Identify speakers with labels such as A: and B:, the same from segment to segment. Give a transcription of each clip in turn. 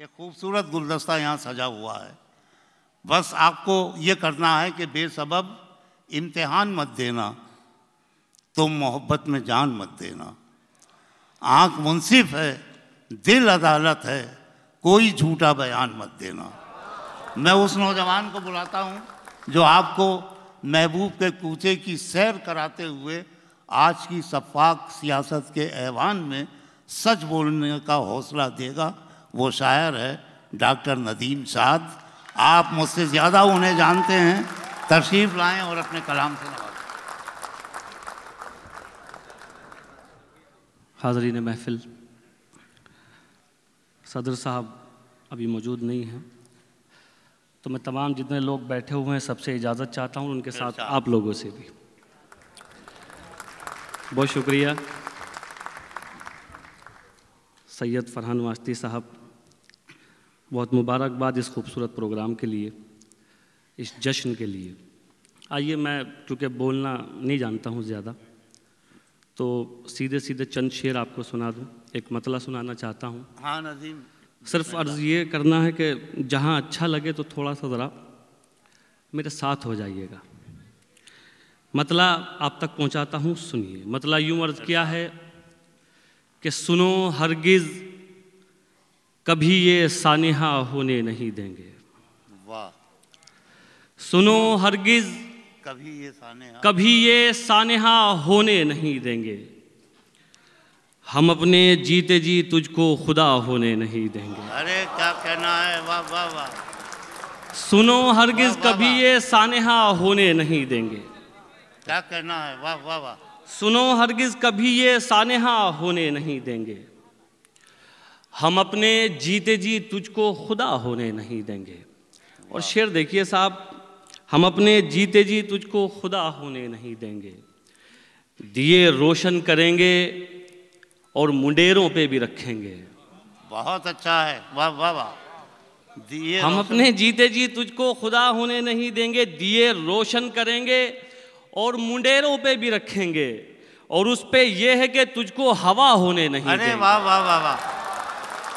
A: एक खूबसूरत गुलदस्ता यहाँ सजा हुआ है। बस आपको ये करना है कि बेसबब इम्तिहान मत देना, तुम मोहब्बत में जान मत देना। आँख मुंसिफ है, दिल अदालत है, कोई झूठा बयान मत देना। मैं उस नौजवान को बुलाता हूँ जो आपको महबूब के कूचे की सैर कराते हुए आज की शफ़ाक सियासत के ऐवान में सच बोलने का हौसला देगा। वो शायर है डॉक्टर नदीम साद। आप मुझसे ज़्यादा उन्हें जानते हैं, तशरीफ़ लाएं और अपने कलाम से नवाजें।
B: हाज़रीन महफ़िल, सदर साहब अभी मौजूद नहीं हैं, तो मैं तमाम जितने लोग बैठे हुए हैं सबसे इजाज़त चाहता हूँ, उनके साथ आप लोगों से भी। बहुत शुक्रिया सैयद फरहान वास्ती साहब, बहुत मुबारकबाद इस खूबसूरत प्रोग्राम के लिए, इस जश्न के लिए। आइए, मैं चूँकि बोलना नहीं जानता हूँ ज़्यादा, तो सीधे सीधे चंद शेर आपको सुना दूँ। एक मतला सुनाना चाहता हूँ।
A: हाँ नदीम,
B: सिर्फ अर्ज़ ये करना है कि जहाँ अच्छा लगे तो थोड़ा सा ज़रा मेरे साथ हो जाइएगा। मतला आप तक पहुँचाता हूँ, सुनिए। मतला यूँ अर्ज़ किया है कि सुनो हरगिज़ कभी ये सानिहा होने नहीं देंगे।
A: वाह।
B: सुनो हरगिज़
A: कभी ये
B: सानिहा होने नहीं देंगे। हम अपने जीते जी तुझको खुदा होने नहीं देंगे।
A: अरे क्या कहना है, वाह वाह वाह।
B: सुनो हरगिज़ कभी ये सानिहा होने नहीं देंगे।
A: क्या कहना है, वाह वाह वाह।
B: सुनो हरगिज़ कभी ये सानिहा होने नहीं देंगे। हम अपने जीते जी तुझको खुदा होने नहीं देंगे। और शेर देखिए साहब, हम अपने जीते जी तुझको खुदा होने नहीं देंगे। दिए रोशन करेंगे और मुंडेरों पे भी रखेंगे।
A: बहुत अच्छा है, वाह वाह वाह। दिए
B: हम अपने जीते जी तुझको खुदा होने नहीं देंगे, दिए रोशन करेंगे और मुंडेरों पे भी रखेंगे, और उस पे ये है कि तुझको हवा होने नहीं देंगे।
A: अरे वाह वाह वाह वाह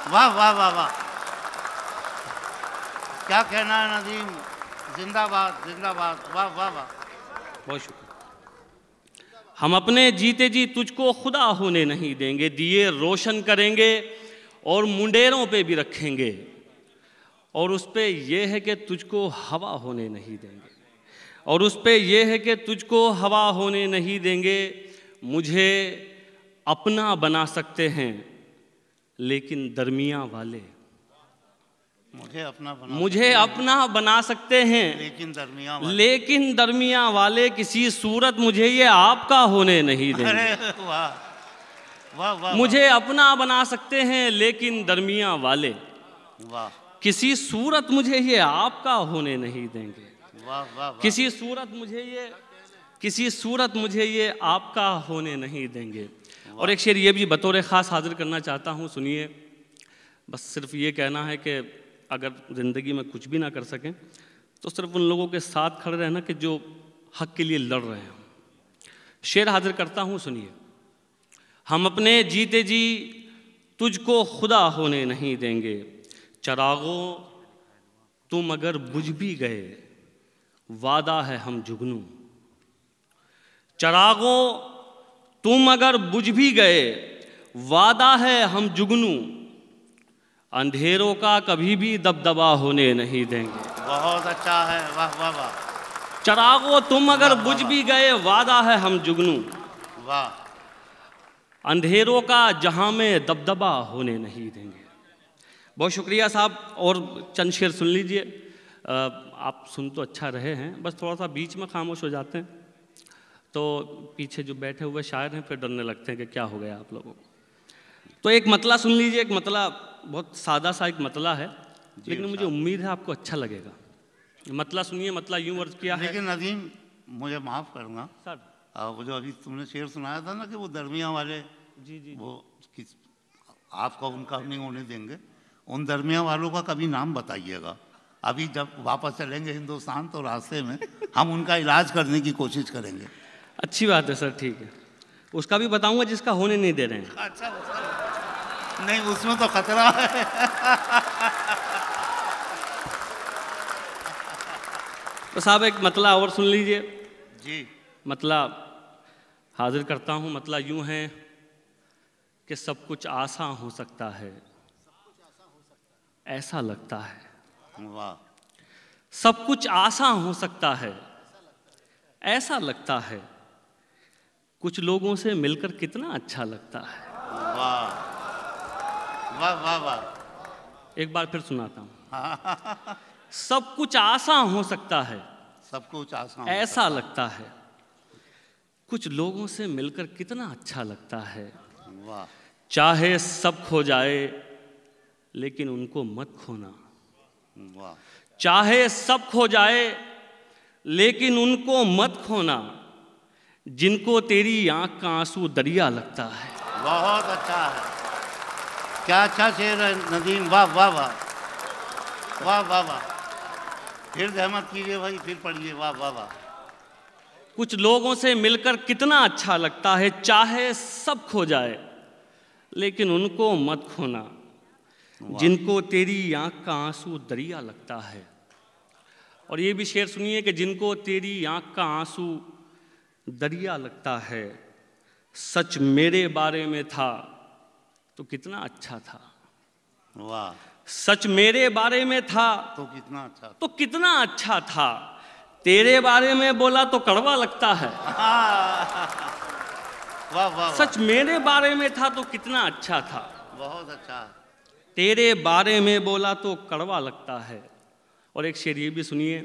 A: वाह वाह वाह वाह। क्या कहना है नदीम, जिंदाबाद जिंदाबाद, वाह वाह वाह।
B: बहुत शुक्रिया। हम अपने जीते जी तुझको खुदा होने नहीं देंगे, दिए रोशन करेंगे और मुंडेरों पे भी रखेंगे, और उस पे ये है कि तुझको हवा होने नहीं देंगे, और उस पे ये है कि तुझको हवा होने नहीं देंगे। मुझे अपना बना सकते हैं लेकिन दरमिया वाले। मुझे अपना बना सकते हैं लेकिन दरमिया वाले किसी सूरत मुझे ये आपका होने नहीं देंगे।
A: अरे वाह वाह वाह।
B: मुझे अपना बना सकते हैं लेकिन दरमिया वाले,
A: वाह।
B: किसी सूरत मुझे ये आपका होने नहीं देंगे।
A: वाह वाह।
B: किसी सूरत मुझे ये आपका होने नहीं देंगे। और एक शेर ये भी बतौर ख़ास हाजिर करना चाहता हूँ, सुनिए। बस सिर्फ ये कहना है कि अगर ज़िंदगी में कुछ भी ना कर सकें तो सिर्फ उन लोगों के साथ खड़े रहना कि जो हक़ के लिए लड़ रहे हैं। शेर हाजिर करता हूँ, सुनिए। हम अपने जीते जी तुझको खुदा होने नहीं देंगे। चरागों तुम अगर बुझ भी गए, वादा है हम जुगनू। चरागों तुम अगर बुझ भी गए, वादा है हम जुगनू। अंधेरों का कभी भी दबदबा होने नहीं देंगे।
A: बहुत अच्छा है, वाह वाह वाह।
B: चरागों तुम अगर बुझ भी गए, वादा है हम जुगनू।
A: वाह।
B: अंधेरों का जहां में दबदबा होने नहीं देंगे। बहुत शुक्रिया साहब। और चंद शेर सुन लीजिए। आप सुन तो अच्छा रहे हैं, बस थोड़ा सा बीच में खामोश हो जाते हैं तो पीछे जो बैठे हुए शायर हैं फिर डरने लगते हैं कि क्या हो गया आप लोगों को। तो एक मतला सुन लीजिए। एक मतला बहुत सादा सा एक मतला है, लेकिन मुझे उम्मीद है आपको अच्छा लगेगा। मतला सुनिए। मतला यूँ अर्ज किया है।
A: लेकिन नदीम, मुझे माफ़ करना
B: सर,
A: वो जो अभी तुमने शेर सुनाया था ना कि वो दरमिया वाले,
B: जी
A: वो आपका उनका नहीं होने देंगे, उन दरमिया वालों का कभी नाम बताइएगा। अभी जब वापस चलेंगे हिंदुस्तान तो रास्ते में हम उनका इलाज करने की कोशिश करेंगे।
B: अच्छी बात है सर, ठीक है। उसका भी बताऊंगा जिसका होने नहीं दे रहे हैं।
A: अच्छा, नहीं उसमें तो खतरा है।
B: तो साहब एक मतला और सुन लीजिए।
A: जी।
B: मतला हाजिर करता हूँ। मतला यूँ है कि सब कुछ आसान हो सकता है, ऐसा लगता है।
A: वाह।
B: सब कुछ आसान हो सकता है, ऐसा लगता है। कुछ लोगों से मिलकर कितना अच्छा लगता है।
A: वाह वाह वाह वाह।
B: एक बार फिर सुनाता हूँ। सब कुछ आसान हो सकता है,
A: सब कुछ आसान
B: ऐसा लगता है। कुछ लोगों से मिलकर कितना अच्छा लगता है।
A: वाह।
B: चाहे सब खो जाए लेकिन उनको मत खोना।
A: वाह।
B: चाहे सब खो जाए लेकिन उनको मत खोना, जिनको तेरी आंख का आंसू दरिया लगता है।
A: बहुत अच्छा है, क्या अच्छा शेर है नदीम। वाह वाह वाह वाह वाह वाह। फिर जहमत कीजिए भाई, फिर पढ़िए। वाह वाह वाह।
B: कुछ लोगों से मिलकर कितना अच्छा लगता है, चाहे सब खो जाए लेकिन उनको मत खोना, जिनको तेरी आंख का आंसू दरिया लगता है। और ये भी शेर सुनिए कि जिनको तेरी आंख का आंसू दरिया लगता है, सच मेरे बारे में था तो कितना अच्छा था।
A: वाह।
B: सच मेरे बारे में था
A: तो कितना अच्छा था।
B: तो कितना अच्छा था, तेरे बारे में बोला तो कड़वा लगता है।
A: वाह वाह।
B: सच मेरे बारे में था तो कितना अच्छा था,
A: बहुत अच्छा है।
B: तेरे बारे में बोला तो कड़वा लगता है। और एक शेर ये भी सुनिए,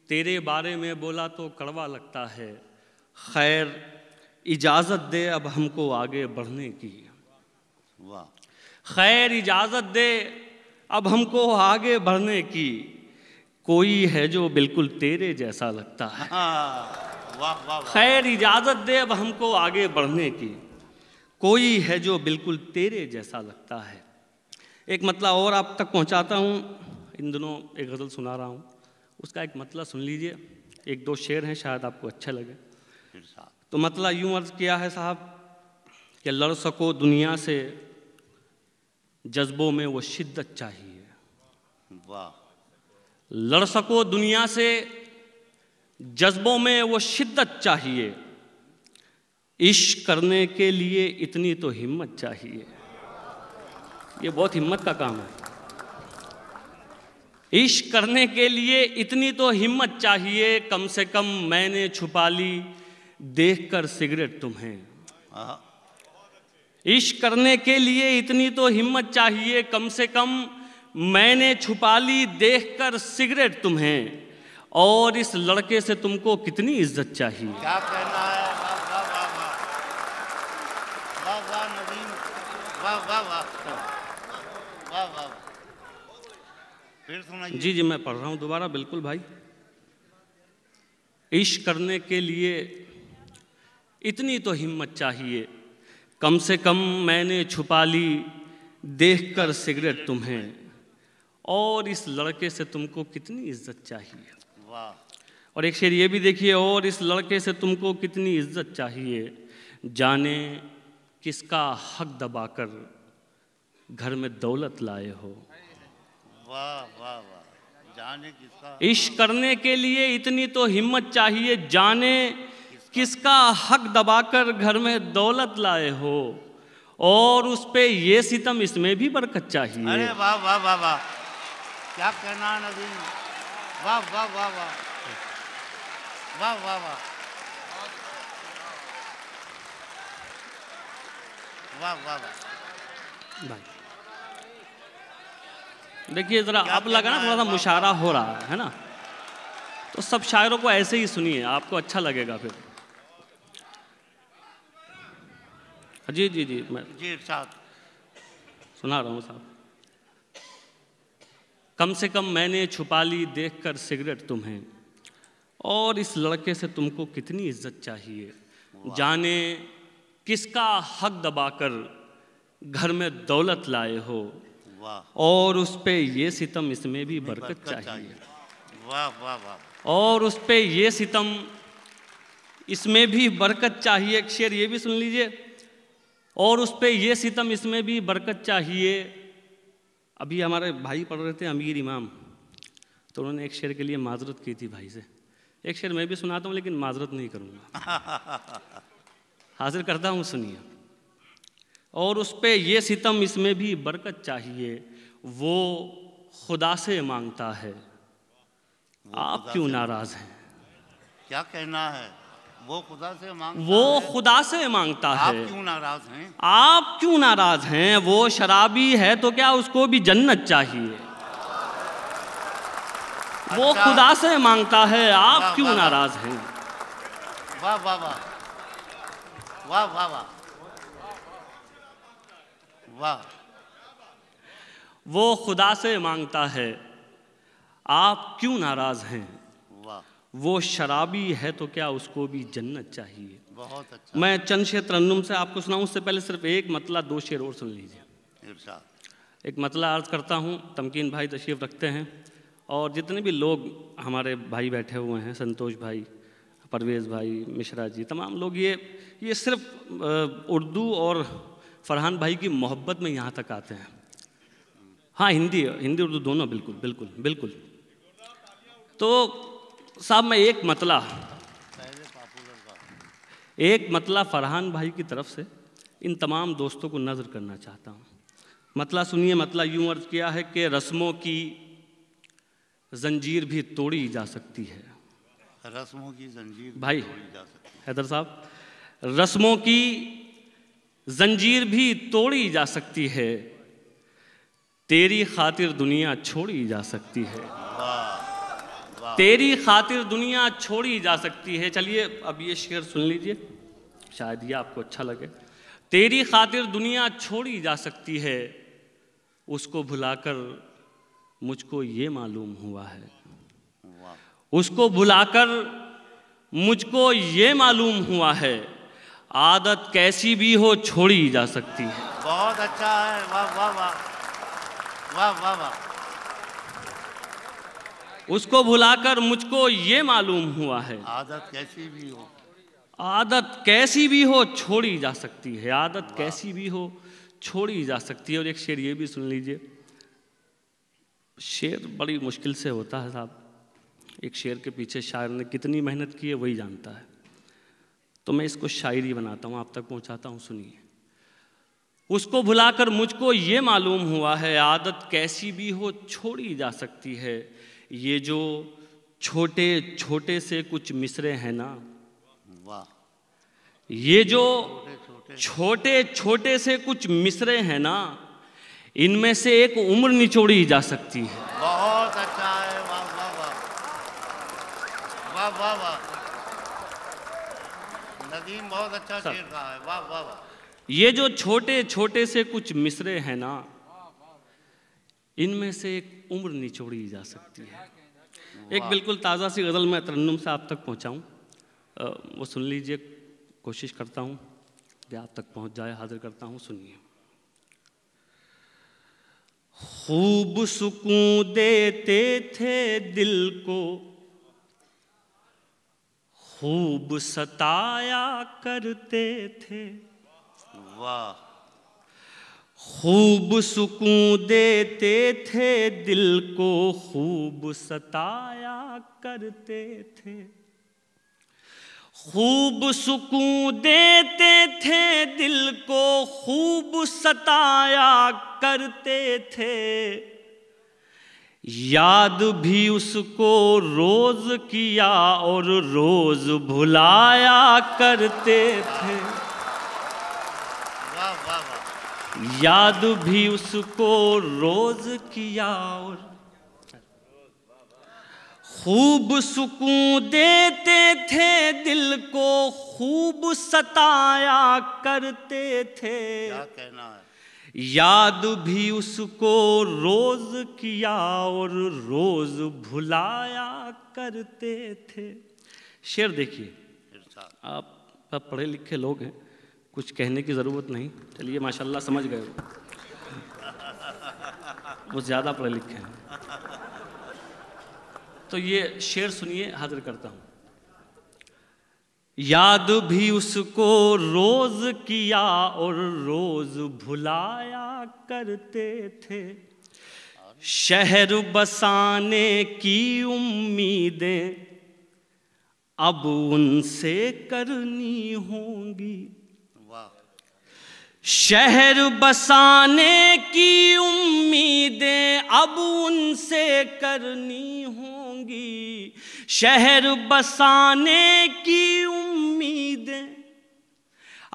B: तेरे बारे में बोला तो कड़वा लगता है, खैर इजाज़त दे अब हमको आगे बढ़ने की।
A: वाह।
B: खैर इजाज़त दे अब हमको आगे बढ़ने की, कोई है जो बिल्कुल तेरे जैसा लगता है।
A: वाह वाह।
B: खैर इजाज़त दे अब हमको आगे बढ़ने की, कोई है जो बिल्कुल तेरे जैसा लगता है। एक मतलब और आप तक पहुंचाता हूँ। इन दिनों एक गज़ल सुना रहा हूँ, उसका एक मतलब सुन लीजिए। एक दो शेर हैं, शायद आपको अच्छे लगे। तो मतलब यूँ अर्ज़ किया है साहब कि लड़ सको दुनिया से जज्बों में वो शिद्दत चाहिए।
A: वाह।
B: लड़ सको दुनिया से जज्बों में वो शिद्दत चाहिए, इश्क करने के लिए इतनी तो हिम्मत चाहिए। ये बहुत हिम्मत का काम है। इश्क करने के लिए इतनी तो हिम्मत चाहिए, कम से कम मैंने छुपा ली देखकर सिगरेट तुम्हें। इश्क करने के लिए इतनी तो हिम्मत चाहिए, कम से कम मैंने छुपा ली देखकर सिगरेट तुम्हें, और इस लड़के से तुमको कितनी इज्जत चाहिए।
A: क्या कहना है। वाह वाह वाह वाह वाह नदीम। वाह वाह वाह वाह वाह। फिर सुनाइए।
B: जी जी मैं पढ़ रहा हूँ दोबारा, बिल्कुल भाई। इश्क करने के लिए इतनी तो हिम्मत चाहिए, कम से कम मैंने छुपा ली देखकर सिगरेट तुम्हें, और इस लड़के से तुमको कितनी इज्जत चाहिए।
A: वाह।
B: और एक शेर ये भी देखिए, और इस लड़के से तुमको कितनी इज्जत चाहिए, जाने किसका हक दबाकर घर में दौलत लाए हो।
A: वाह वाह वाह। जाने किसका।
B: इश्क करने के लिए इतनी तो हिम्मत चाहिए, जाने किसका हक दबाकर घर में दौलत लाए हो, और उस पे ये सितम इसमें भी बरकत चाहिए।
A: अरे वाह वाह वाह वाह। क्या कहना है नदीम। वाह वाह वाह वाह वाह वाह वाह वाह वाह वाह।
B: भाई देखिए ज़रा अब लगा ना थोड़ा सा मुशायरा हो रहा है ना, तो सब शायरों को ऐसे ही सुनिए, आपको अच्छा लगेगा फिर। जी जी जी मैं
A: जी इरशाद।
B: सुना रहा हूँ साहब। कम से कम मैंने छुपा ली देखकर सिगरेट तुम्हें, और इस लड़के से तुमको कितनी इज्जत चाहिए, जाने किसका हक दबाकर घर में दौलत लाए हो, और उस पे ये सितम इसमें भी बरकत चाहिए।
A: वाह वाह वाह।
B: और उस पे ये सितम इसमें भी बरकत चाहिए। एक शेर ये भी सुन लीजिए, और उस पे ये सितम इसमें भी बरकत चाहिए। अभी हमारे भाई पढ़ रहे थे अमीर इमाम, तो उन्होंने एक शेर के लिए माजरत की थी भाई से, एक शेर मैं भी सुनाता हूँ लेकिन माजरत नहीं करूँगा, हाजिर करता हूँ, सुनिए। और उस पे ये सितम इसमें भी बरकत चाहिए, वो खुदा से मांगता है, आप क्यों नाराज हैं?
A: क्या कहना है? वो खुदा से मांगता
B: वो
A: है,
B: खुदा से मांगता
A: आप
B: है,
A: क्यों नाराज हैं?
B: आप क्यों नाराज हैं? वो शराबी है तो क्या उसको भी जन्नत चाहिए? वो
A: अच्छा।
B: खुदा से मांगता है, आप
A: वाह,
B: क्यों
A: वाह, वाह।
B: नाराज हैं?
A: वाह वाह वाह वाह वाह वाह वाह।
B: वो खुदा से मांगता है, आप क्यों नाराज हैं?
A: वाह,
B: वो शराबी है तो क्या उसको भी जन्नत चाहिए?
A: बहुत अच्छा।
B: मैं चंद शेर तरन्नुम से आपको सुनाऊं, उससे पहले सिर्फ एक मतला 2 शेर और सुन लीजिए।
A: इरशाद।
B: एक मतला अर्ज करता हूं, तमकीन भाई तशरीफ़ रखते हैं, और जितने भी लोग हमारे भाई बैठे हुए हैं, संतोष भाई, परवेज़ भाई, मिश्रा जी, तमाम लोग, ये सिर्फ उर्दू और फरहान भाई की मोहब्बत में यहाँ तक आते हैं। हाँ, हिंदी उर्दू दोनों, बिल्कुल बिल्कुल बिल्कुल। तो साहब मैं एक मतला फरहान भाई की तरफ से इन तमाम दोस्तों को नज़र करना चाहता हूँ। मतला सुनिए। मतला यूँ अर्ज किया है कि रस्मों की जंजीर भी तोड़ी जा सकती है।
A: रस्मों की जंजीर
B: भाई
A: तोड़ी जा सकती है।
B: हैदर साहब, रस्मों की जंजीर भी तोड़ी जा सकती है, तेरी खातिर दुनिया छोड़ी जा सकती है। तेरी खातिर दुनिया छोड़ी जा सकती है। चलिए अब ये शेर सुन लीजिए, शायद ये आपको अच्छा लगे। तेरी खातिर दुनिया छोड़ी जा सकती है, उसको भुलाकर मुझको ये मालूम हुआ है। उसको भुलाकर मुझको ये मालूम हुआ है, आदत कैसी भी हो छोड़ी जा सकती है।
A: बहुत अच्छा है। वाह वाह वाह वाह वाह वाह।
B: उसको भुलाकर मुझको ये मालूम हुआ है,
A: आदत कैसी भी हो,
B: आदत कैसी भी हो छोड़ी जा सकती है। आदत कैसी भी हो छोड़ी जा सकती है। और एक शेर ये भी सुन लीजिए। शेर बड़ी मुश्किल से होता है साहब, एक शेर के पीछे शायर ने कितनी मेहनत की है वही जानता है। तो मैं इसको शायरी बनाता हूँ, आप तक पहुँचाता हूँ, सुनिए। उसको भुलाकर मुझको ये मालूम हुआ है, आदत कैसी भी हो छोड़ी जा सकती है। ये जो छोटे छोटे से कुछ मिसरे हैं ना,
A: वाह,
B: ये जो छोटे छोटे से कुछ मिसरे हैं ना, इनमें से एक उम्र निचोड़ी जा सकती है।
A: बहुत अच्छा है। वाह वाह वाह वाह वाह वाह। नदीम बहुत अच्छा शेर कहा है। वाह वाह वाह।
B: ये जो छोटे छोटे से कुछ मिसरे हैं ना, इनमें से एक उम्र निचोड़ी जा सकती है। एक बिल्कुल ताज़ा सी गज़ल मैं तरन्नुम से आप तक पहुंचाऊं, वो सुन लीजिए, कोशिश करता हूं कि आप तक पहुंच जाए। हाजिर करता हूं, सुनिए। खूब सुकून देते थे दिल को, खूब सताया करते थे।
A: वाह।
B: खूब सुकून देते थे दिल को, खूब सताया करते थे। खूब सुकून देते थे दिल को, खूब सताया करते थे। याद भी उसको रोज किया और रोज भुलाया करते थे।
A: वाह वाह वाह।
B: याद भी उसको रोज किया और खूब सुकून देते थे दिल को, खूब सताया करते थे।
A: क्या कहना है?
B: याद भी उसको रोज किया और रोज भुलाया करते थे। शेर देखिए, आप पढ़े लिखे लोग हैं, कुछ कहने की ज़रूरत नहीं। चलिए माशाल्लाह समझ गए, वो ज़्यादा पढ़े लिखे हैं। तो ये शेर सुनिए, हाजिर करता हूँ। याद भी उसको रोज किया और रोज भुलाया करते थे। शहर बसाने की उम्मीदें अब उनसे करनी होंगी।
A: वाह।
B: शहर बसाने की उम्मीदें अब उनसे करनी होंगी। शहर बसाने की उम्मीदें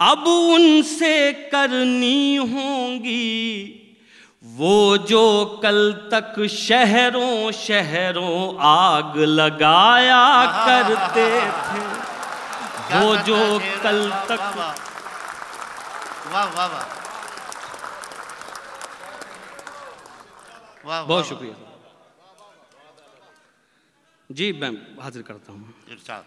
B: अब उनसे करनी होंगी। वो जो कल तक शहरों शहरों आग लगाया करते थे, वो जो कल तक।
A: वाह वाह वाह वाह।
B: बहुत शुक्रिया जी, मैं हाजिर करता हूँ।
A: इरशाद।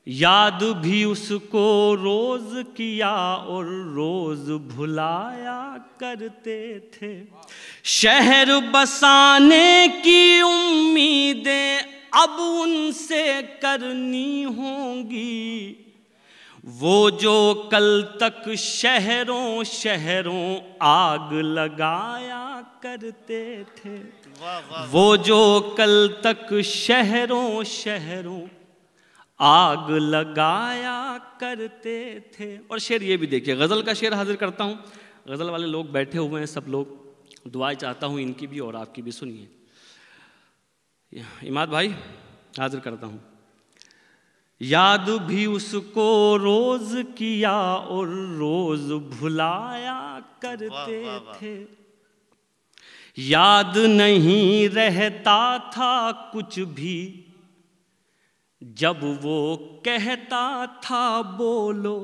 B: याद भी उसको रोज किया और रोज भुलाया करते थे। शहर बसाने की उम्मीदें अब उनसे करनी होंगी। वो जो कल तक शहरों शहरों आग लगाया करते थे, वो जो कल तक शहरों शहरों आग लगाया करते थे। और शेर ये भी देखिए, गज़ल का शेर हाजिर करता हूँ। गज़ल वाले लोग बैठे हुए हैं, सब लोग दुआएं चाहता हूँ इनकी भी और आपकी भी। सुनिए इमाद भाई, हाजिर करता हूँ। याद भी उसको रोज किया और रोज भुलाया करते थे। याद नहीं रहता था कुछ भी जब वो कहता था बोलो।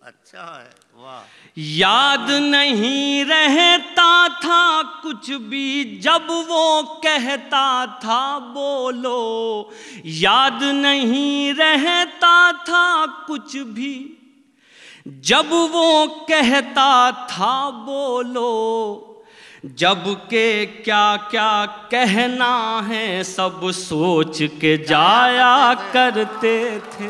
A: अच्छा है, वाह।
B: याद नहीं रहता था कुछ भी जब वो कहता था बोलो। याद नहीं रहता था कुछ भी जब वो कहता था बोलो। जब के क्या क्या कहना है सब सोच के जाया करते थे।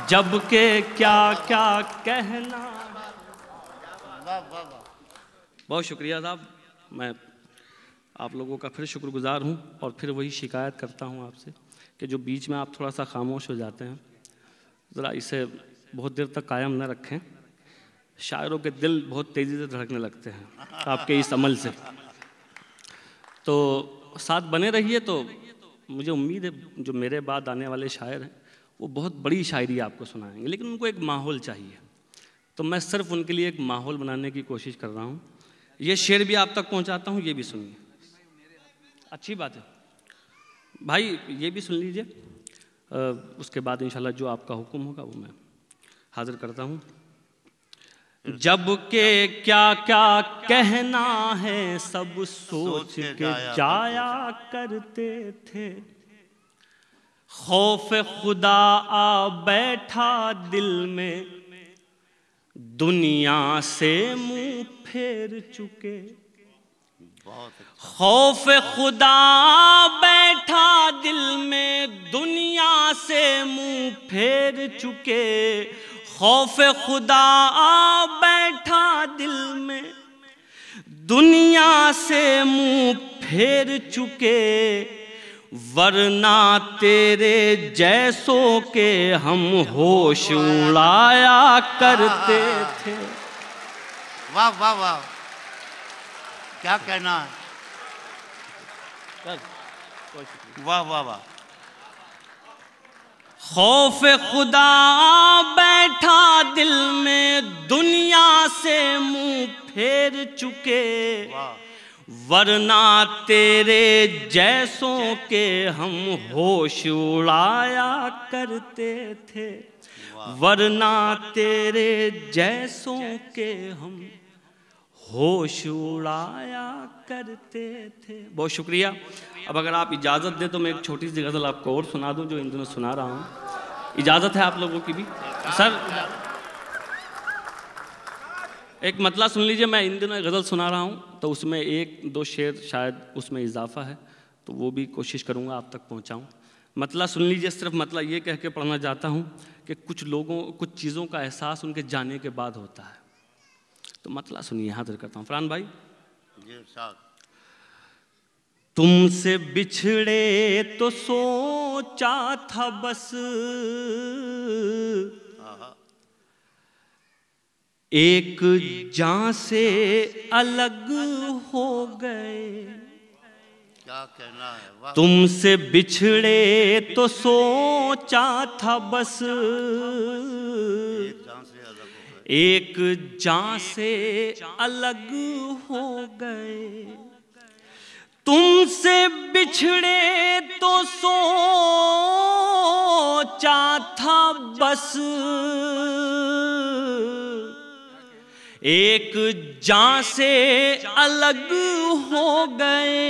B: जब के क्या क्या कहना। बहुत शुक्रिया साहब, मैं आप लोगों का फिर शुक्रगुजार हूँ। और फिर वही शिकायत करता हूँ आपसे कि जो बीच में आप थोड़ा सा खामोश हो जाते हैं, ज़रा इसे बहुत देर तक कायम न रखें। शायरों के दिल बहुत तेज़ी से धड़कने लगते हैं आपके इस अमल से। तो साथ बने रहिए। तो मुझे उम्मीद है जो मेरे बाद आने वाले शायर हैं वो बहुत बड़ी शायरी आपको सुनाएंगे, लेकिन उनको एक माहौल चाहिए। तो मैं सिर्फ उनके लिए एक माहौल बनाने की कोशिश कर रहा हूँ। ये शेर भी आप तक पहुँचाता हूँ, ये भी सुनिए। अच्छी बात है भाई, ये भी सुन लीजिए। उसके बाद इंशाल्लाह जो आपका हुक्म होगा वो मैं हाजिर करता हूँ। जब के क्या क्या कहना है सब सोच के जाया करते थे। खौफ खुदा आ बैठा दिल में दुनिया से मुंह फेर चुके। खौफ खुदा बैठा दिल में दुनिया से मुंह फेर चुके। खौफ खुदा बैठा दिल में दुनिया से मुंह फेर चुके। वरना तेरे जैसों के हम होश उड़ाया करते थे।
A: वाह वाह वाह, क्या कहना है। वाह वाह वाह। खौफ खुदा बैठा दिल में दुनिया से मुंह फेर चुके। वरना तेरे जैसों के हम होश उड़ाया करते थे। वरना तेरे जैसों के हम होश उड़ाया करते थे। बहुत शुक्रिया। अब अगर आप इजाज़त दें तो मैं एक छोटी सी गज़ल आपको और सुना दूं जो इन दिनों सुना रहा हूँ। इजाज़त है आप लोगों की भी? सर एक मतला सुन लीजिए। मैं इन दिनों एक गज़ल सुना रहा हूँ तो उसमें एक दो शेर शायद उसमें इजाफा है, तो वो भी कोशिश करूँगा आप तक पहुँचाऊँ। मतला सुन लीजिए। सिर्फ मतला ये कह के पढ़ना चाहता हूँ कि कुछ लोगों कुछ चीज़ों का एहसास उनके जाने के बाद होता है। तो मतला सुनिए, हाजिर करता हूँ। फरहान भाई तुमसे बिछड़े तो
B: सोचा था बस, एक जान से अलग हो गए।
A: क्या कहना है, वाह।
B: तुमसे बिछड़े तो सोचा था बस, एक जान से अलग हो गए। तुमसे बिछड़े तो सोचा था बस, एक जान से अलग हो गए।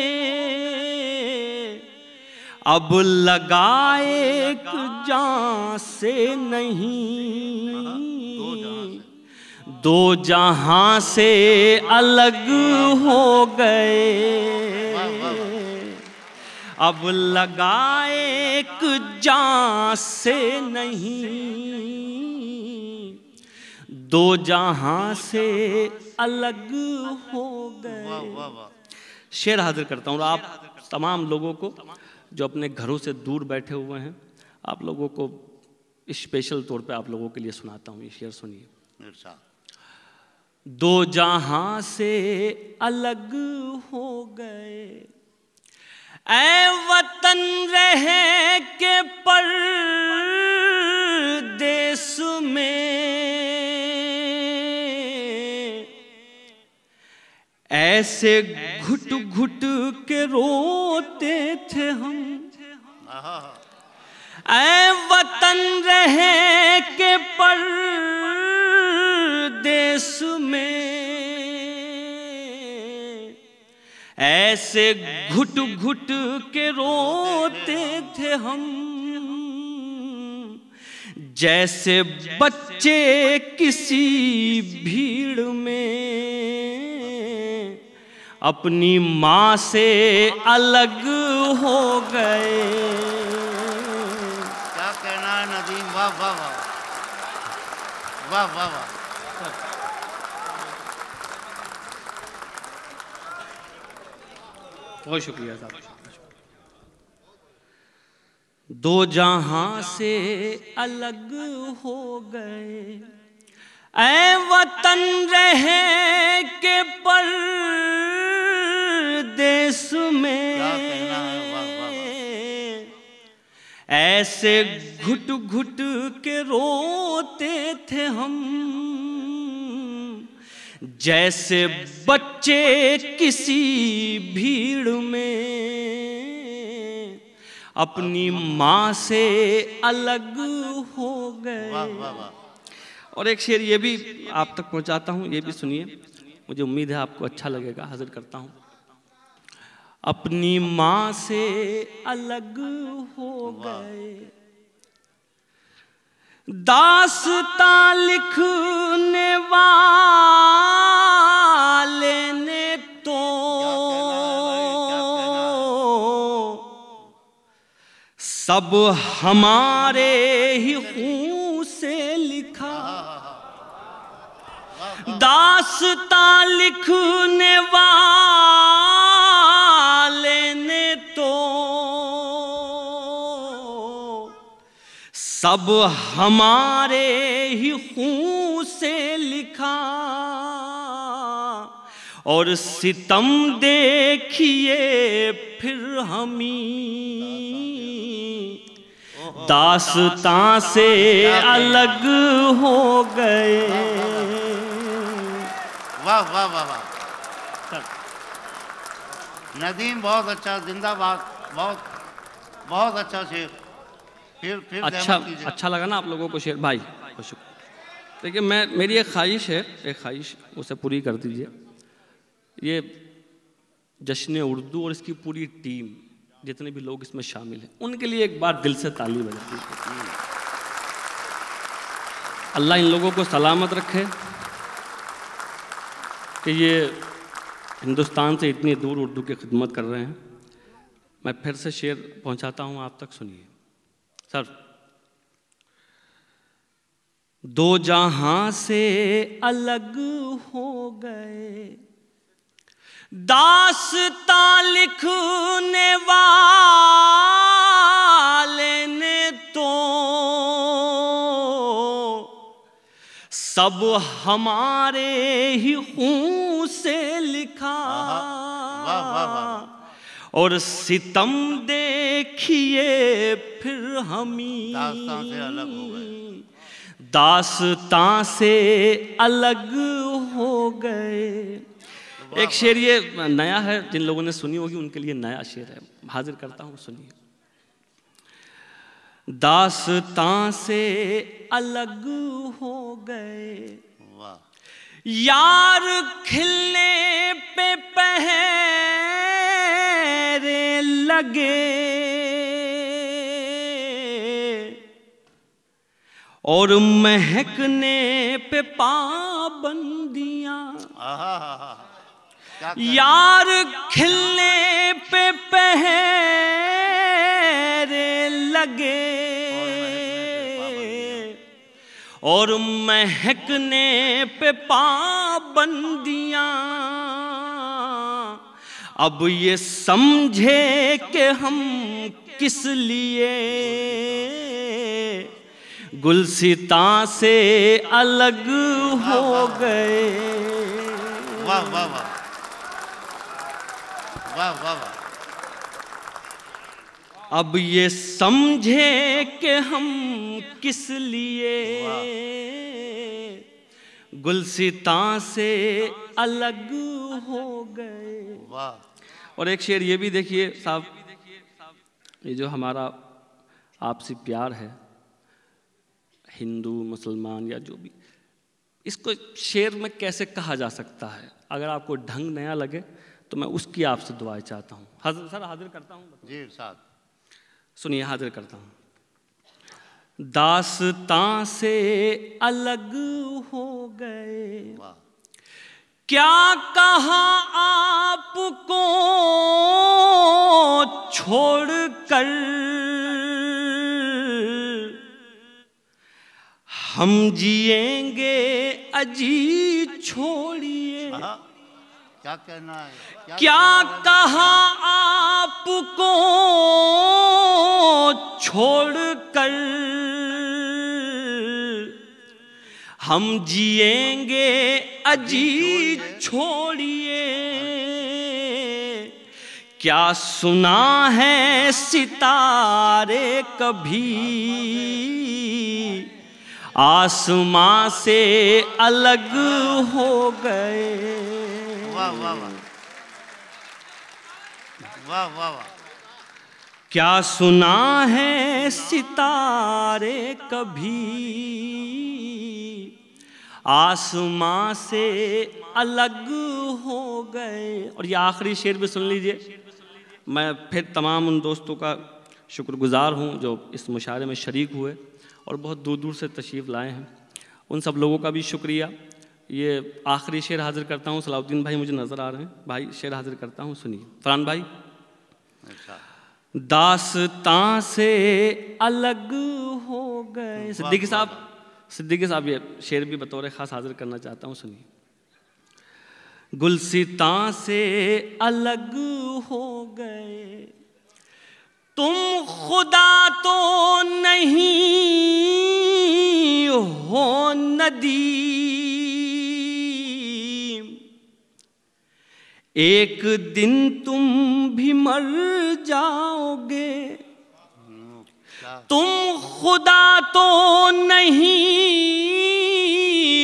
B: अब लगा एक जान से नहीं, दो जहां से अलग हो गए। अब लगा एक जान से नहीं, दो जहां से अलग हो गए। शेर हाजिर करता हूँ। आप तमाम लोगों को जो अपने घरों से दूर बैठे हुए हैं, आप लोगों को स्पेशल तौर पे आप लोगों के लिए सुनाता हूँ ये शेर। सुनिए। दो जहां से अलग हो गए, ऐ वतन रहे के परदेस में, ऐसे घुट घुट के रोते थे हम। ऐ वतन रहे के परदेस में, ऐसे घुट घुट के रोते थे हम, जैसे बच्चे किसी भीड़ में अपनी माँ से अलग हो गए।
A: क्या कहना है नदीम, वाह वाह वाह वाह वाह वाह।
B: बहुत शुक्रिया साहब। दो जहां से अलग हो गए, ऐ वतन रहे के परदेस में, ऐसे घुट घुट के रोते थे हम, जैसे बच्चे किसी भीड़ में अपनी माँ से अलग हो गए। और एक शेर ये भी आप तक पहुंचाता हूँ, ये भी सुनिए, मुझे उम्मीद है आपको अच्छा लगेगा। हाजिर करता हूँ। अपनी माँ से अलग हो गए, दास्तां लिखने वाले ने तो सब हमारे ही खून से लिखा। दास्तां लिखने वाले ने तो सब हमारे ही खून से लिखा, और सितम देखिए फिर हमी दास्तां से अलग हो गए।
A: वाह वाह वाह वाह। नदीम बहुत अच्छा, जिंदाबाद। बहुत बहुत अच्छा शेर। फिर
B: अच्छा लगा ना आप लोगों को शेर भाई? देखिए, मेरी एक ख्वाहिश है, उसे पूरी कर दीजिए। ये जश्न उर्दू और इसकी पूरी टीम, जितने भी लोग इसमें शामिल हैं, उनके लिए एक बार दिल से ताली बजा दीजिए। अल्लाह इन लोगों को सलामत रखे कि ये हिंदुस्तान से इतनी दूर उर्दू की खिदमत कर रहे हैं। मैं फिर से शेर पहुंचाता हूं, आप तक सुनिए। सर, दो जहां से अलग हो गए, दास्तां लिखने वाले सब हमारे ही खून से लिखा,
A: वाह वाह वाह।
B: और सितम देखिए फिर हमी
A: दास्तां से अलग हो गए,
B: दास्तां से अलग हो गए। एक शेर ये नया है, जिन लोगों ने सुनी होगी उनके लिए नया शेर है, हाजिर करता हूँ, सुनिए। दास्तां से अलग हो गए यार खिलने पे पहरे लगे, और महकने पे पाबंदियां, यार खिलने पे पहरे लगे, और महकने पे पाबंदियां। अब ये समझे कि हम किस लिए गुलसितां से अलग हो गए।
A: वाह वाह वाह वाह वाह वाह।
B: अब ये समझे कि हम किस लिए गुलसितां से अलग हो गए।
A: वाह।
B: और एक शेर ये भी देखिए साहब, ये जो हमारा आपसी प्यार है, हिंदू मुसलमान या जो भी, इसको शेर में कैसे कहा जा सकता है? अगर आपको ढंग नया लगे तो मैं उसकी आपसे दुआएं चाहता हूँ। सर हाजिर करता हूँ
A: जी साहब,
B: सुनिए, हाजिर करता हूँ। दास्तां से अलग हो गए, क्या कहा आपको छोड़कर, हम जिएंगे अजी छोड़िए।
A: क्या कहना है?
B: क्या कहा आपको छोड़कर, हम जिएंगे अजी छोड़िए। क्या सुना है सितारे कभी आसमां से अलग हो गए।
A: वाह वाह वाह वाह वाह वाह।
B: क्या सुना है सितारे कभी आसमां से अलग हो गए। और ये आखिरी शेर भी सुन लीजिए। मैं फिर तमाम उन दोस्तों का शुक्रगुजार हूँ जो इस मुशायरे में शरीक हुए और बहुत दूर दूर से तशरीफ़ लाए हैं। उन सब लोगों का भी शुक्रिया। ये आखिरी शेर हाजिर करता हूँ। सलाउद्दीन भाई मुझे नज़र आ रहे हैं, भाई शेर हाजिर करता हूँ, सुनिए। फरहान भाई, दास्तां से अलग हो गए। सिद्दीकी साहब ये शेर भी बतौर ख़ास हाजिर करना चाहता हूँ, सुनिए। गुलसितां से अलग हो गए, तुम खुदा तो नहीं हो नदीम, एक दिन तुम भी मर जाओगे। तुम खुदा तो नहीं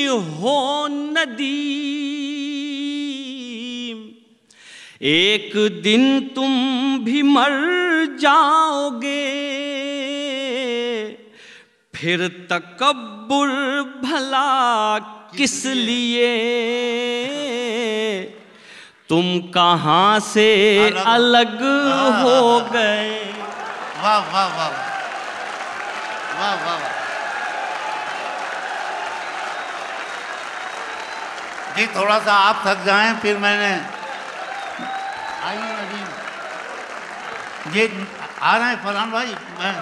B: हो नदीम, एक दिन तुम भी मर जाओगे। फिर तकब्बुर भला किस लिए, तुम कहाँ से अलग हो गए।
A: वाह वाह वाह वाह वाह। जी थोड़ा सा आप थक जाएं, फिर मैंने आइए नदीम, ये आ रहे हैं फरहान भाई। मैं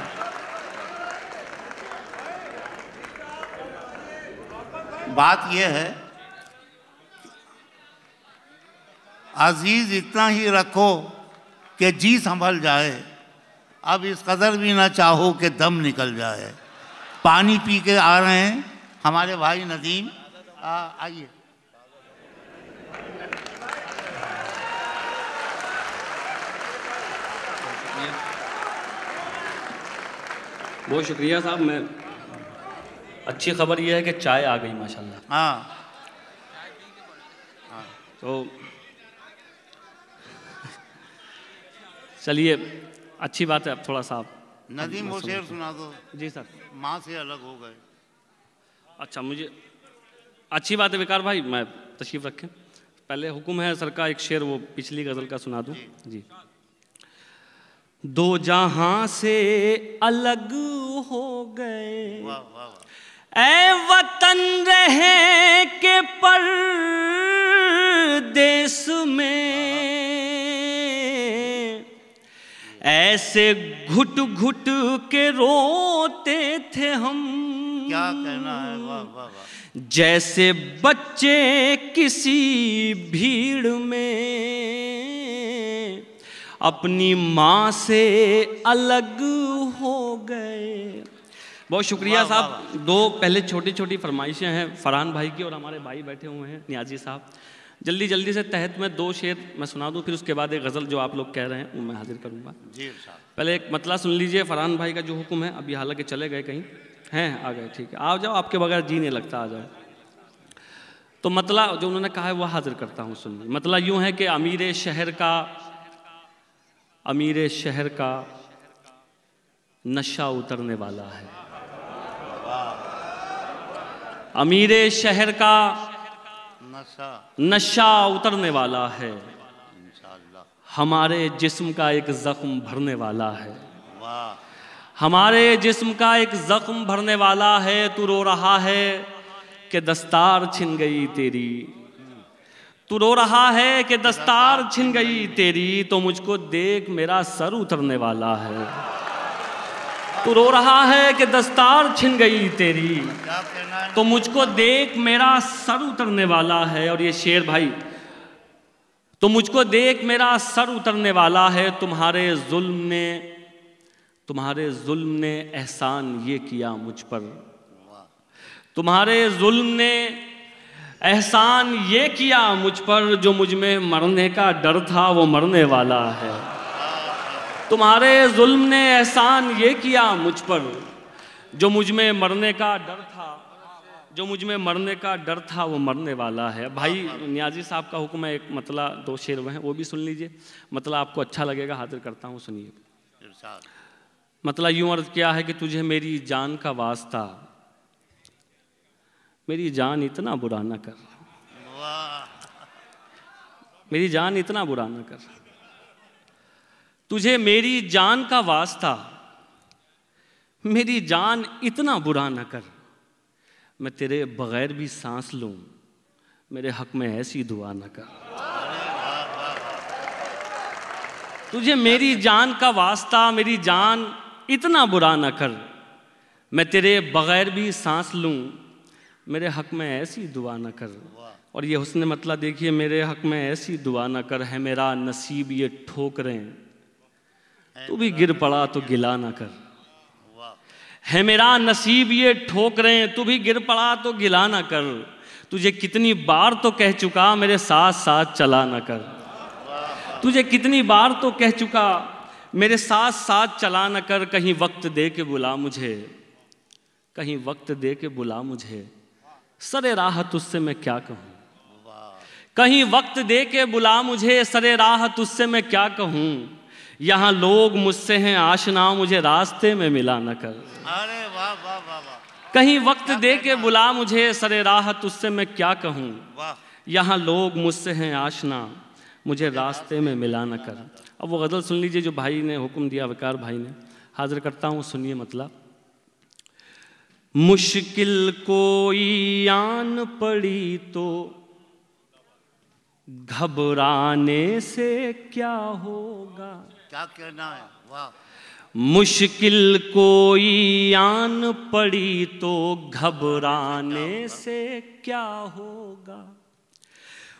A: बात ये है, अजीज इतना ही रखो कि जी संभल जाए, अब इस कदर भी ना चाहो कि दम निकल जाए। पानी पी के आ रहे हैं हमारे भाई नदीम। आइए।
B: बहुत शुक्रिया साहब। मैं अच्छी खबर यह है कि चाय आ गई माशाल्लाह।
A: हाँ
B: तो चलिए अच्छी बात है। अब थोड़ा सा
A: नदीम वो शेर सुना दो।
B: जी सर।
A: माँ से अलग हो गए।
B: अच्छा, मुझे अच्छी बात है विकार भाई, मैं तशरीफ़ रखें। पहले हुक्म है सर का एक शेर वो पिछली गज़ल का सुना दूँ। जी। दो जहां से अलग हो गए,
A: वाह वाह वाह।
B: ऐ वतन रहे के परदेस में, ऐसे घुट घुट के रोते थे हम।
A: क्या कहना है, वाह वाह वाह।
B: जैसे बच्चे किसी भीड़ में अपनी माँ से अलग हो गए। बहुत शुक्रिया साहब। दो पहले छोटी छोटी फरमाइशें हैं फरहान भाई की, और हमारे भाई बैठे हुए हैं नियाजी साहब। जल्दी जल्दी से तहत में दो शेर मैं सुना दूं, फिर उसके बाद एक गज़ल जो आप लोग कह रहे हैं वो मैं हाजिर करूंगा।
A: जी साहब।
B: पहले एक मतला सुन लीजिए फरहान भाई का जो हुक्म है। अभी हालांकि चले गए कहीं, हैं आ गए, ठीक है आ जाओ, आपके बगैर जी नहीं लगता, आ जाओ। तो मतला जो उन्होंने कहा है वो हाजिर करता हूँ, सुनिए। मतला यूँ है कि अमीर शहर का नशा उतरने वाला है। अमीर शहर का नशा उतरने वाला है,
A: इंशाअल्लाह।
B: हमारे जिस्म का एक जख्म भरने वाला है।
A: वाह।
B: हमारे जिस्म का एक जख्म भरने वाला है। तू रो रहा है कि दस्तार छिन गई तेरी, तू रो रहा है कि दस्तार छिन गई तेरी, तो मुझको देख मेरा सर उतरने वाला है। तू रो रहा है कि दस्तार छिन गई तेरी,
A: क्या कहना है?
B: तो मुझको देख मेरा सर उतरने वाला है। और ये शेर भाई, तो मुझको देख मेरा सर उतरने वाला है। तुम्हारे जुल्म ने एहसान ये किया मुझ पर, तुम्हारे जुल्म ने एहसान ये किया मुझ पर, जो मुझ में मरने का डर था वो मरने वाला है। तुम्हारे जुल्म ने एहसान ये किया मुझ पर, जो मुझ में मरने का डर था, जो मुझ में मरने का डर था वो मरने वाला है। भाई नियाजी साहब का हुक्म है, एक मतला दो शेर हैं वो भी सुन लीजिए। मतला आपको अच्छा लगेगा, हाजिर करता हूँ, सुनिए। मतला यूं अर्ज किया है कि तुझे मेरी जान का वास्ता, मेरी जान इतना बुरा न कर, मेरी जान इतना बुरा न कर, तुझे मेरी जान का वास्ता, मेरी जान इतना बुरा न कर, मैं तेरे बगैर भी सांस लूं, मेरे हक में ऐसी दुआ न कर। तुझे मेरी जान का वास्ता, मेरी जान इतना बुरा न कर, मैं तेरे बगैर भी सांस लूं, मेरे हक में ऐसी दुआ न कर। और ये हुस्न मतला देखिए, मेरे हक में ऐसी दुआ न कर, है मेरा नसीब ये ठोकरें, तू भी गिर पड़ा तो गिला न कर। है मेरा नसीब ये ठोकरें, तू भी गिर पड़ा तो गिला न कर। तुझे कितनी बार तो कह चुका मेरे साथ साथ चला न कर, तुझे कितनी बार तो कह चुका मेरे साथ साथ चला न कर। कहीं वक्त दे के बुला मुझे, कहीं वक्त दे के बुला मुझे, सरे राह तुझसे मैं क्या कहूँ। कहीं वक्त दे के बुला मुझे, सरे राह तुझसे मैं क्या कहूँ। यहाँ लोग मुझसे हैं आशना, मुझे रास्ते में मिला न कर।
A: अरे वाह वाह वाह वाह।
B: कहीं वक्त दे के बुला मुझे, सरे राह तुझसे मैं क्या कहूँ। यहाँ लोग मुझसे हैं आशना, मुझे रास्ते में मिला न कर। अब वो गज़ल सुन लीजिए जो भाई ने हुक्म दिया, वकार भाई ने, हाजिर करता हूँ, सुनिए। मतलब मुश्किल कोई आन पड़ी तो घबराने से क्या होगा।
A: क्या कहना है, वाह।
B: मुश्किल कोई आन पड़ी तो घबराने से क्या होगा।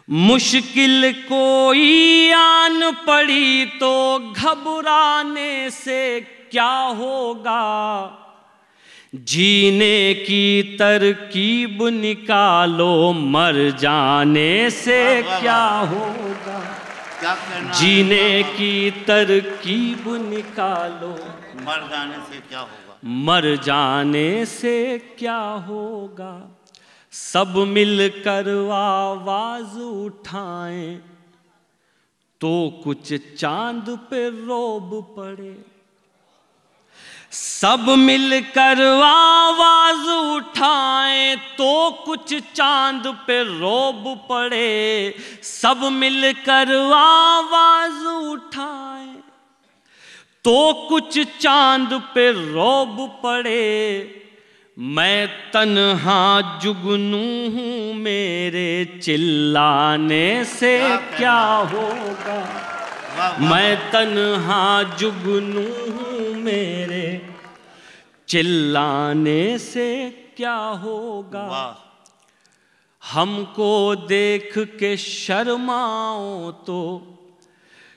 B: मुश्किल कोई आन पड़ी तो घबराने से क्या होगा। जीने की तरकीब निकालो, मर जाने से क्या होगा।
A: क्या कहना
B: जीने की तरकीब निकालो,
A: मर जाने से क्या होगा।
B: मर जाने से क्या होगा। सब मिलकर आवाज उठाएं तो कुछ चांद पे रोब पड़े। सब मिलकर आवाज उठाएं तो कुछ चांद पे रोब पड़े। सब मिलकर आवाज उठाएं तो कुछ चांद पे रोब पड़े। मैं तन्हा जुगनू हूँ, मेरे चिल्लाने से क्या होगा। मैं तन्हा जुगनू हूँ, मेरे चिल्लाने से क्या होगा। हमको देख के शर्माओ तो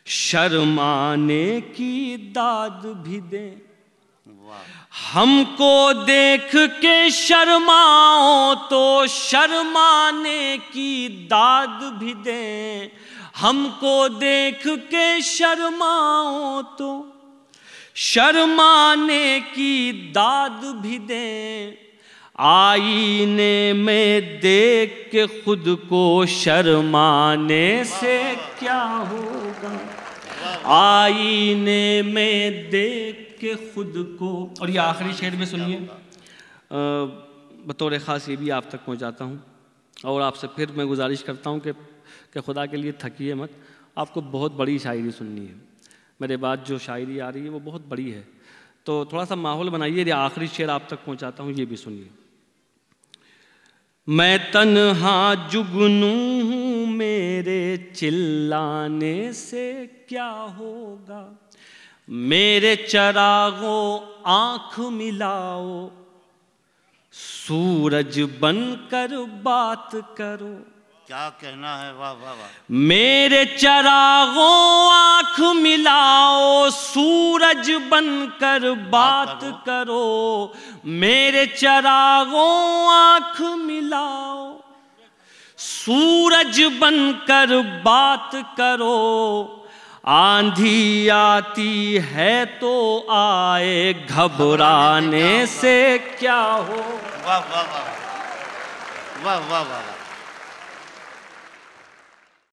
B: शर्माने की दाद भी दें। हमको देख के शर्माओ तो शर्माने की दाद भी दें। हमको देख के शर्माओ तो शर्माने की दाद भी दें। आईने में देख के खुद को शर्माने से क्या होगा। आईने में देख के खुद को। और ये आखिरी शेर में सुनिए, बतौर ख़ास ये भी आप तक पहुंचाता हूं और आपसे फिर मैं गुजारिश करता हूं कि खुदा के लिए थकिए मत। आपको बहुत बड़ी शायरी सुननी है। मेरे बाद जो शायरी आ रही है वो बहुत बड़ी है, तो थोड़ा सा माहौल बनाइए। ये आखिरी शेर आप तक पहुंचाता हूं, ये भी सुनिए। मैं तन्हा जुगनू हूँ, मेरे चिल्लाने से क्या होगा। मेरे चरागों आँख मिलाओ, सूरज बनकर बात करो।
A: क्या कहना है, वाह वाह वाह।
B: मेरे चरागों आँख मिलाओ, सूरज बनकर बात करो। मेरे चरागों आँख मिलाओ, सूरज बनकर बात करो। आंधी आती है तो आए, घबराने से क्या हो।
A: वाह वाह वाह वाह वाह वाह।